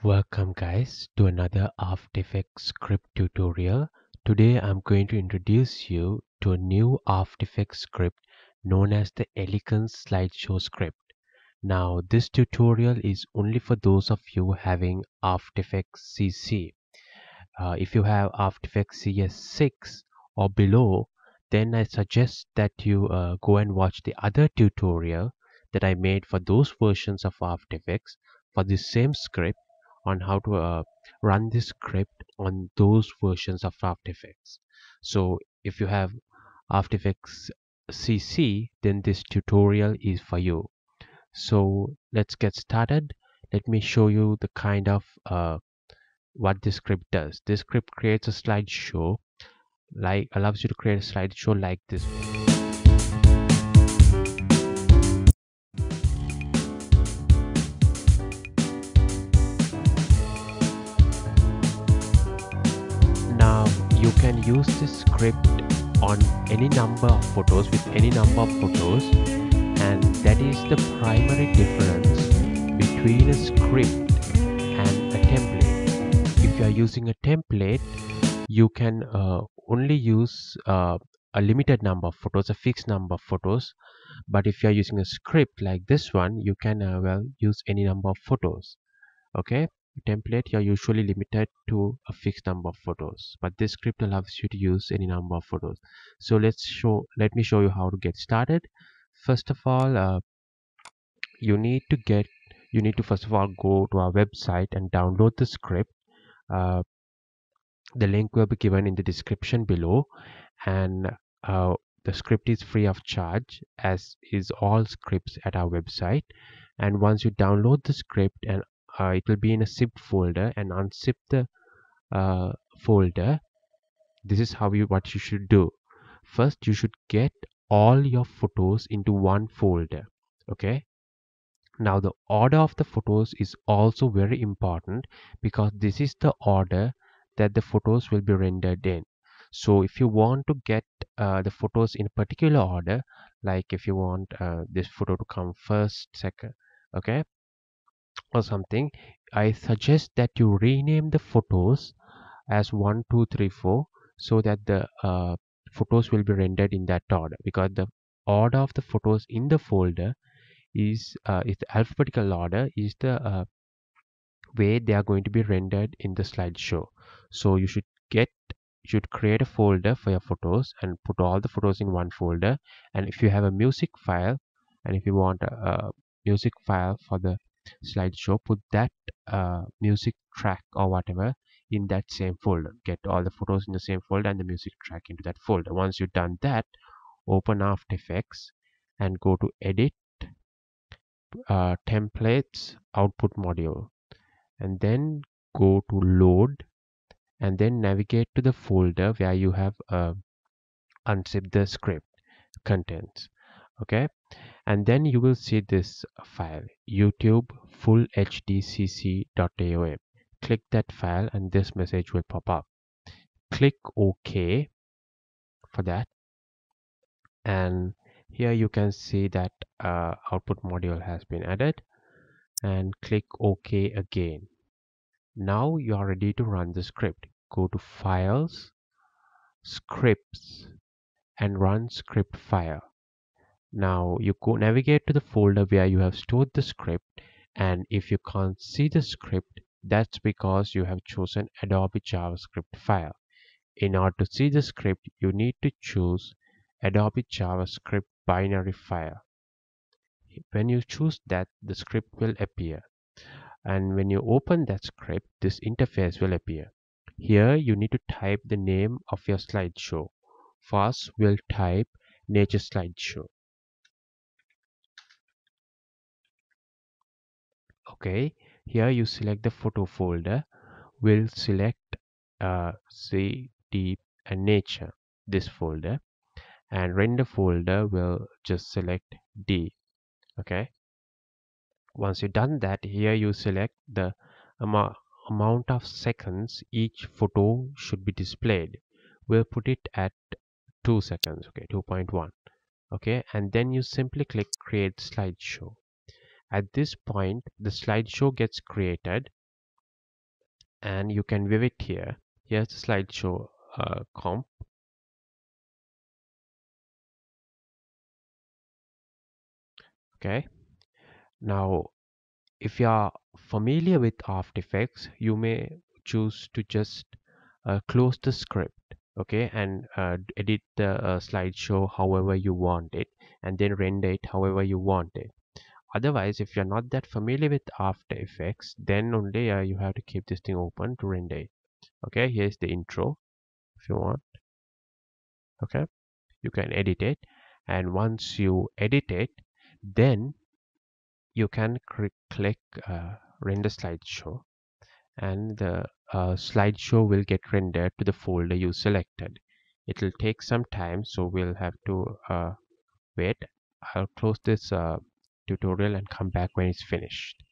Welcome guys to another After Effects script tutorial. Today I'm going to introduce you to a new After Effects script known as the Elegance Slideshow script. Now this tutorial is only for those of you having After Effects CC. If you have After Effects CS6 or below, then I suggest that you go and watch the other tutorial that I made for those versions of After Effects for the same script on how to run this script on those versions of After Effects. So if you have After Effects CC, then this tutorial is for you. So let's get started. Let me show you the kind of what this script does. This script creates a slideshow, like allows you to create a slideshow like this. Now you can use this script on any number of photos with any number of photos, and that is the primary difference between a script and a template. If you are using a template, you can only use a limited number of photos, a fixed number of photos. But if you are using a script like this one, you can use any number of photos. Okay, template, you're usually limited to a fixed number of photos, but this script allows you to use any number of photos. So let me show you how to get started. First of all, you need to first of all go to our website and download the script. uh, the link will be given in the description below, and uh, the script is free of charge, as is all scripts at our website. And once you download the script, and it will be in a zip folder, and unzip the folder. This is what you should do. First, you should get all your photos into one folder. Okay, now the order of the photos is also very important, because this is the order that the photos will be rendered in. So if you want to get the photos in a particular order, like if you want this photo to come first, second, okay, or something, I suggest that you rename the photos as 1 2 3 4, so that the photos will be rendered in that order, because the order of the photos in the folder is the alphabetical order is the way they are going to be rendered in the slideshow. So you should create a folder for your photos and put all the photos in one folder. And if you have a music file, and if you want a music file for the slideshow, put that music track or whatever in that same folder. Get all the photos in the same folder and the music track into that folder. Once you've done that, open After Effects and go to Edit, Templates, Output Module, and then go to Load, and then navigate to the folder where you have unzipped the script contents. Okay, and then you will see this file, YouTube full hdcc.aom. Click that file and this message will pop up. Click OK for that, and here you can see that output module has been added, and click OK again. Now you are ready to run the script. Go to Files, Scripts, and run script file. Now you go navigate to the folder where you have stored the script, and if you can't see the script, that's because you have chosen Adobe JavaScript file. In order to see the script, you need to choose Adobe JavaScript binary file. When you choose that, the script will appear, and when you open that script, this interface will appear. Here you need to type the name of your slideshow. First, we'll type Nature Slideshow. Okay, here you select the photo folder. We'll select C, Deep, and Nature, this folder, and render folder will just select D. Okay, once you've done that, here you select the amount of seconds each photo should be displayed. We'll put it at 2 seconds. Okay, 2.1. Okay, and then you simply click Create Slideshow. At this point, the slideshow gets created, and you can view it here. Here's the slideshow comp. Okay, now if you are familiar with After Effects, you may choose to just close the script, okay, and edit the slideshow however you want it, and then render it however you want it. Otherwise, if you're not that familiar with After Effects, then only you have to keep this thing open to render it. Okay, here's the intro if you want. Okay, you can edit it, and once you edit it, then you can click render slideshow, and the slideshow will get rendered to the folder you selected. It will take some time, so we'll have to wait. I'll close this tutorial and come back when it's finished.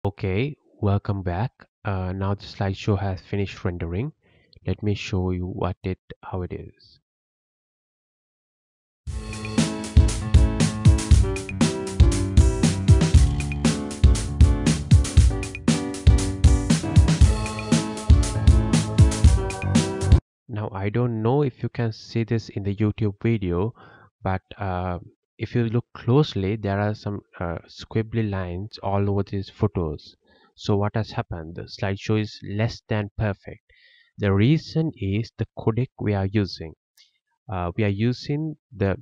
Okay, welcome back. Now the slideshow has finished rendering. Let me show you how it is. Now I don't know if you can see this in the YouTube video, but if you look closely, there are some squibbly lines all over these photos. So what has happened? The slideshow is less than perfect. The reason is the codec we are using. We are using the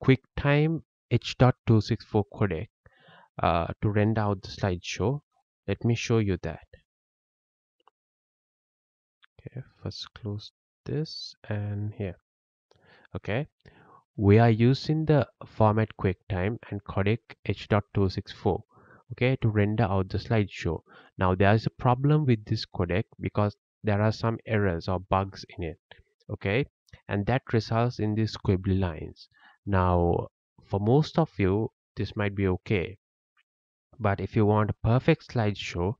QuickTime H.264 codec to render out the slideshow. Let me show you that. Okay, first close this and here. Okay, we are using the format QuickTime and codec H.264, okay, to render out the slideshow. Now there is a problem with this codec because there are some errors or bugs in it, okay, and that results in these squibbly lines. Now for most of you this might be okay, but if you want a perfect slideshow,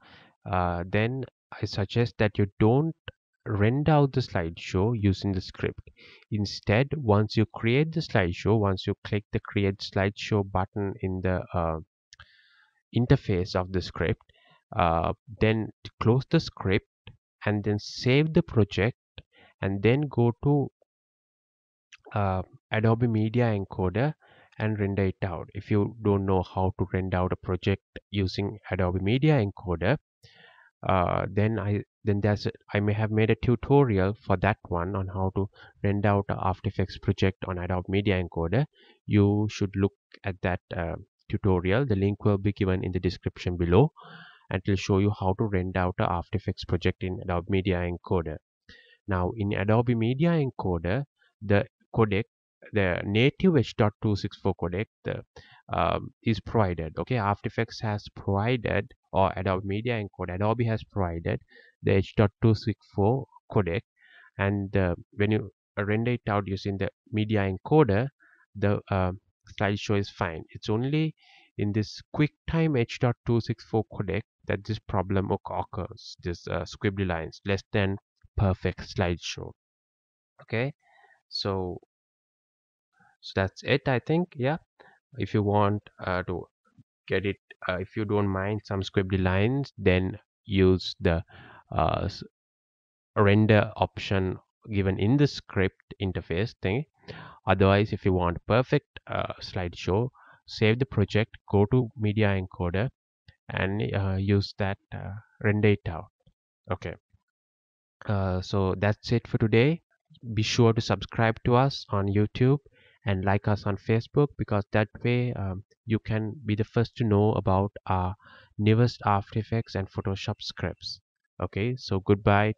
then I suggest that you don't render out the slideshow using the script. Instead, once you create the slideshow, once you click the create slideshow button in the interface of the script, then close the script and then save the project, and then go to Adobe Media Encoder and render it out. If you don't know how to render out a project using Adobe Media Encoder, I may have made a tutorial for that one on how to render out a After Effects project on Adobe Media Encoder. You should look at that tutorial. The link will be given in the description below, and it will show you how to render out a After Effects project in Adobe Media Encoder. Now in Adobe Media Encoder, the codec, the native H.264 codec, is provided. Okay, After Effects has provided, or Adobe Media Encoder, Adobe has provided the H.264 codec, and when you render it out using the Media Encoder, the slideshow is fine. It's only in this QuickTime H.264 codec that this problem occurs. This squibbly lines, less than perfect slideshow. Okay, so that's it, I think. Yeah, if you want to get it, if you don't mind some squibbly lines, then use the uh, s- render option given in the script interface thing. Otherwise, if you want perfect slideshow, save the project, go to Media Encoder, and use that, render it out. Okay, so that's it for today. Be sure to subscribe to us on YouTube and like us on Facebook, because that way you can be the first to know about our newest After Effects and Photoshop scripts. Okay, so goodbye.